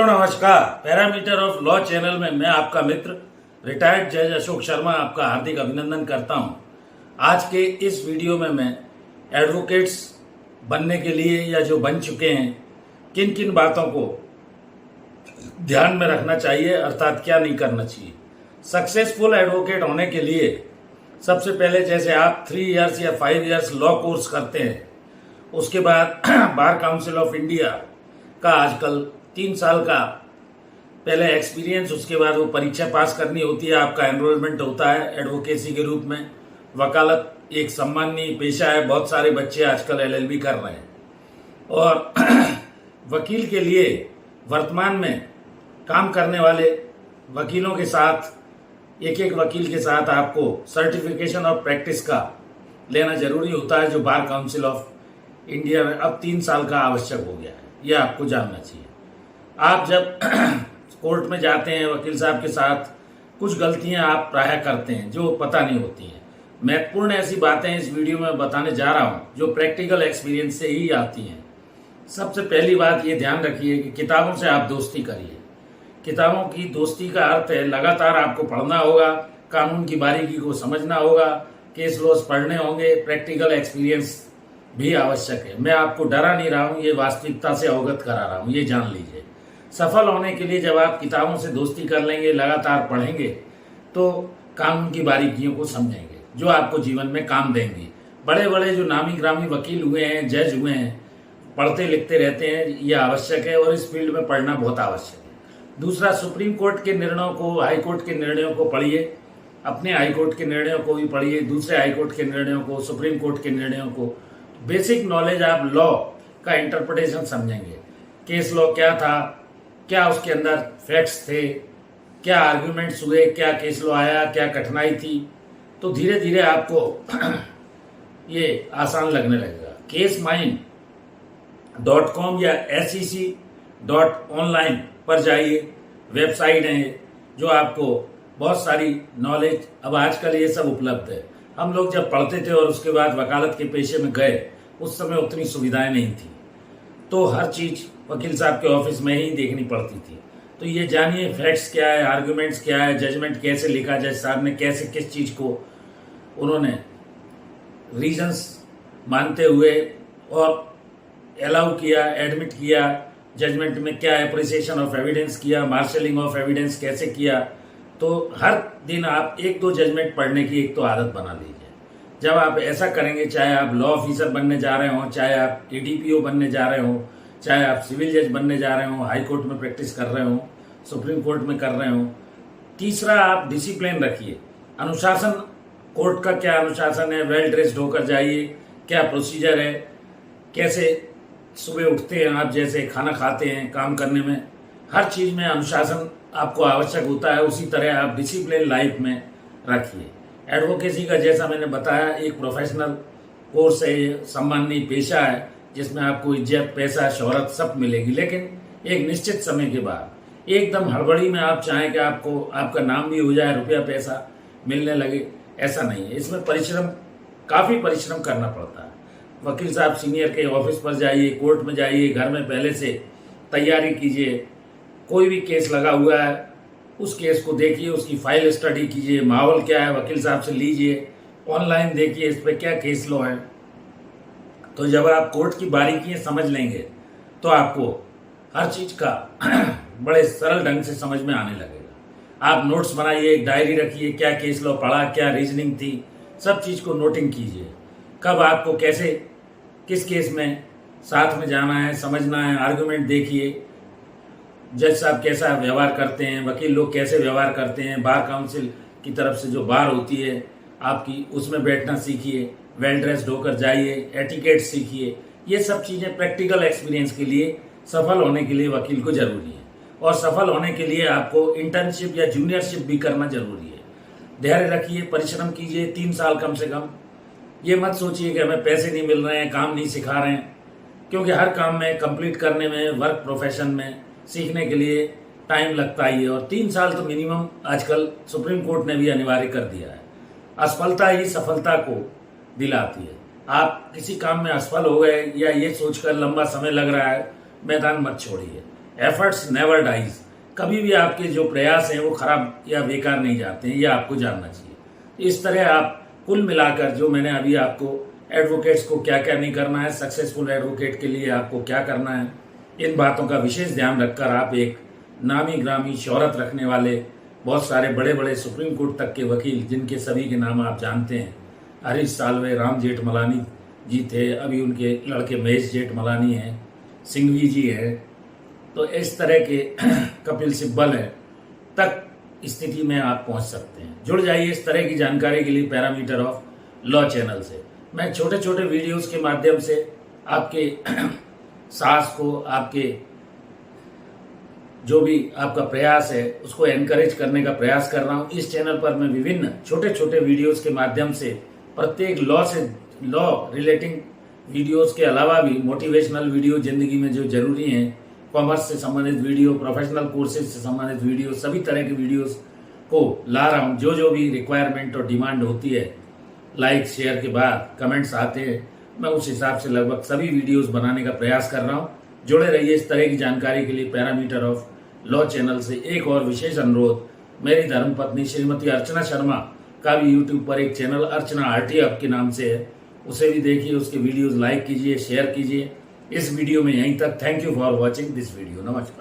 मित्रों नमस्कार। Parameter of law channel में मैं आपका मित्र रिटायर्ड जज अशोक शर्मा आपका हार्दिक अभिनंदन करता हूं। आज के इस वीडियो में मैं एडवोकेट्स बनने के लिए या जो बन चुके हैं किन किन बातों को ध्यान में रखना चाहिए अर्थात क्या नहीं करना चाहिए। सक्सेसफुल एडवोकेट होने के लिए सबसे पहले जैसे आप 3 इयर्स या 5 इयर्स लॉ कोर्स करते हैं, उसके बाद बार काउंसिल ऑफ इंडिया का आजकल 3 साल का पहले एक्सपीरियंस, उसके बाद वो परीक्षा पास करनी होती है, आपका एनरोलमेंट होता है एडवोकेसी के रूप में। वकालत एक सम्माननीय पेशा है, बहुत सारे बच्चे आजकल एलएलबी कर रहे हैं। और वकील के लिए वर्तमान में काम करने वाले वकीलों के साथ एक वकील के साथ आपको सर्टिफिकेशन ऑफ प्रैक्टिस का लेना जरूरी होता है, जो बार काउंसिल ऑफ इंडिया में अब 3 साल का आवश्यक हो गया है। यह आपको जानना चाहिए। आप जब कोर्ट में जाते हैं वकील साहब के साथ, कुछ गलतियां आप प्राय करते हैं जो पता नहीं होती हैं। महत्वपूर्ण ऐसी बातें इस वीडियो में बताने जा रहा हूं जो प्रैक्टिकल एक्सपीरियंस से ही आती हैं। सबसे पहली बात ये ध्यान रखिए कि किताबों से आप दोस्ती करिए। किताबों की दोस्ती का अर्थ है लगातार आपको पढ़ना होगा, कानून की बारीकी को समझना होगा, केस लॉज पढ़ने होंगे, प्रैक्टिकल एक्सपीरियंस भी आवश्यक है। मैं आपको डरा नहीं रहा हूं, ये वास्तविकता से अवगत करा रहा हूं, ये जान लीजिए। सफल होने के लिए जब आप किताबों से दोस्ती कर लेंगे, लगातार पढ़ेंगे, तो कानून की बारीकियों को समझेंगे जो आपको जीवन में काम देंगी। बड़े बड़े जो नामी ग्रामी वकील हुए हैं, जज हुए हैं, पढ़ते लिखते रहते हैं, यह आवश्यक है और इस फील्ड में पढ़ना बहुत आवश्यक है। दूसरा, सुप्रीम कोर्ट के निर्णयों को, हाई कोर्ट के निर्णयों को पढ़िए, अपने हाई कोर्ट के निर्णयों को भी पढ़िए, दूसरे हाई कोर्ट के निर्णयों को, सुप्रीम कोर्ट के निर्णयों को। बेसिक नॉलेज आप लॉ का इंटरप्रिटेशन समझेंगे। केस लॉ क्या था, क्या उसके अंदर फैक्ट्स थे, क्या आर्ग्यूमेंट्स हुए, क्या केस लॉ आया, क्या कठिनाई थी, तो धीरे धीरे आपको ये आसान लगने लगेगा। casemind.com या sec.online पर जाइए, वेबसाइट है जो आपको बहुत सारी नॉलेज, अब आजकल ये सब उपलब्ध है। हम लोग जब पढ़ते थे और उसके बाद वकालत के पेशे में गए, उस समय उतनी सुविधाएं नहीं थी, तो हर चीज वकील साहब के ऑफिस में ही देखनी पड़ती थी। तो ये जानिए फैक्ट्स क्या है, आर्गुमेंट्स क्या है, जजमेंट कैसे लिखा, जज साहब ने कैसे किस चीज को उन्होंने रीजंस मानते हुए और अलाउ किया, एडमिट किया, जजमेंट में क्या एप्रिसिएशन ऑफ एविडेंस किया, मार्शलिंग ऑफ एविडेंस कैसे किया। तो हर दिन आप 1-2 जजमेंट पढ़ने की एक तो आदत बना लीजिए। जब आप ऐसा करेंगे, चाहे आप लॉ ऑफिसर बनने जा रहे हो, चाहे आप एडीपीओ बनने जा रहे हो, चाहे आप सिविल जज बनने जा रहे हो, हाई कोर्ट में प्रैक्टिस कर रहे हो, सुप्रीम कोर्ट में कर रहे हो। तीसरा, आप डिसिप्लिन रखिए। अनुशासन, कोर्ट का क्या अनुशासन है, वेल ड्रेस्ड होकर जाइए, क्या प्रोसीजर है, कैसे सुबह उठते हैं आप, जैसे खाना खाते हैं, काम करने में, हर चीज में अनुशासन आपको आवश्यक होता है। उसी तरह आप डिसिप्लिन लाइफ में रखिए। एडवोकेसी का जैसा मैंने बताया एक प्रोफेशनल कोर्स है, सम्माननीय पेशा है, जिसमें आपको इज्जत, पैसा, शोहरत सब मिलेगी, लेकिन एक निश्चित समय के बाद। एकदम हड़बड़ी में आप चाहें कि आपको आपका नाम भी हो जाए, रुपया पैसा मिलने लगे, ऐसा नहीं है। इसमें परिश्रम, काफी परिश्रम करना पड़ता है। वकील साहब सीनियर के ऑफिस पर जाइए, कोर्ट में जाइए, घर में पहले से तैयारी कीजिए। कोई भी केस लगा हुआ है, उस केस को देखिए, उसकी फाइल स्टडी कीजिए, माहौल क्या है वकील साहब से लीजिए, ऑनलाइन देखिए इस पे क्या केस लॉ है। तो जब आप कोर्ट की बारीकियां समझ लेंगे तो आपको हर चीज का बड़े सरल ढंग से समझ में आने लगेगा। आप नोट्स बनाइए, डायरी रखिए, क्या केस लॉ पढ़ा, क्या रीजनिंग थी, सब चीज को नोटिंग कीजिए। कब आपको कैसे, किस केस में साथ में जाना है, समझना है। आर्गुमेंट देखिए, जज साहब कैसा व्यवहार करते हैं, वकील लोग कैसे व्यवहार करते हैं, बार काउंसिल की तरफ से जो बार होती है आपकी, उसमें बैठना सीखिए, वेल ड्रेस्ड होकर जाइए, एटिकेट सीखिए। ये सब चीजें प्रैक्टिकल एक्सपीरियंस के लिए, सफल होने के लिए वकील को जरूरी है। और सफल होने के लिए आपको इंटर्नशिप या जूनियरशिप भी करना जरूरी है। धैर्य रखिए, परिश्रम कीजिए, 3 साल कम से कम। ये मत सोचिए कि हमें पैसे नहीं मिल रहे हैं, काम नहीं सिखा रहे हैं, क्योंकि हर काम में कंप्लीट करने में, वर्क प्रोफेशन में सीखने के लिए टाइम लगता ही है। और 3 साल तो मिनिमम आजकल सुप्रीम कोर्ट ने भी अनिवार्य कर दिया है। असफलता ही सफलता को दिलाती है। आप किसी काम में असफल हो गए या ये सोचकर लंबा समय लग रहा है, मैदान मत छोड़िए। Efforts never dies. कभी भी आपके जो प्रयास हैं वो खराब या बेकार नहीं जाते हैं, ये आपको जानना चाहिए। इस तरह आप कुल मिलाकर जो मैंने अभी आपको एडवोकेट्स को क्या क्या नहीं करना है, सक्सेसफुल एडवोकेट के लिए आपको क्या करना है, इन बातों का विशेष ध्यान रखकर आप एक नामी ग्रामी शोहरत रखने वाले बहुत सारे बड़े बड़े सुप्रीम कोर्ट तक के वकील, जिनके सभी के नाम आप जानते हैं, हरीश साल्वे, राम जेठमलानी जी थे, अभी उनके लड़के महेश जेठमलानी हैं, सिंघवी जी हैं, तो इस तरह के कपिल सिब्बल है, तक स्थिति में आप पहुंच सकते हैं। जुड़ जाइए इस तरह की जानकारी के लिए पैरामीटर ऑफ लॉ चैनल से। मैं छोटे छोटे वीडियोस के माध्यम से आपके साहस को, आपके जो भी आपका प्रयास है उसको एनकरेज करने का प्रयास कर रहा हूं। इस चैनल पर मैं विभिन्न छोटे छोटे वीडियोस के माध्यम से प्रत्येक लॉ रिलेटिंग वीडियोस के अलावा भी मोटिवेशनल वीडियो, जिंदगी में जो जरूरी हैं, कॉमर्स से संबंधित वीडियो, प्रोफेशनल कोर्सेज से संबंधित वीडियो, सभी तरह के वीडियोस को ला रहा हूं। जो भी रिक्वायरमेंट और डिमांड होती है, लाइक शेयर के बाद कमेंट्स आते हैं, मैं उस हिसाब से लगभग सभी वीडियोस बनाने का प्रयास कर रहा हूं। जुड़े रहिए इस तरह की जानकारी के लिए पैरामीटर ऑफ लॉ चैनल से। एक और विशेष अनुरोध, मेरी धर्मपत्नी श्रीमती अर्चना शर्मा का भी यूट्यूब पर एक चैनल अर्चना आरटी हब के नाम से है, उसे भी देखिए, उसके वीडियोस लाइक कीजिए, शेयर कीजिए। इस वीडियो में यहीं तक। Thank you for watching this video. नमस्कार।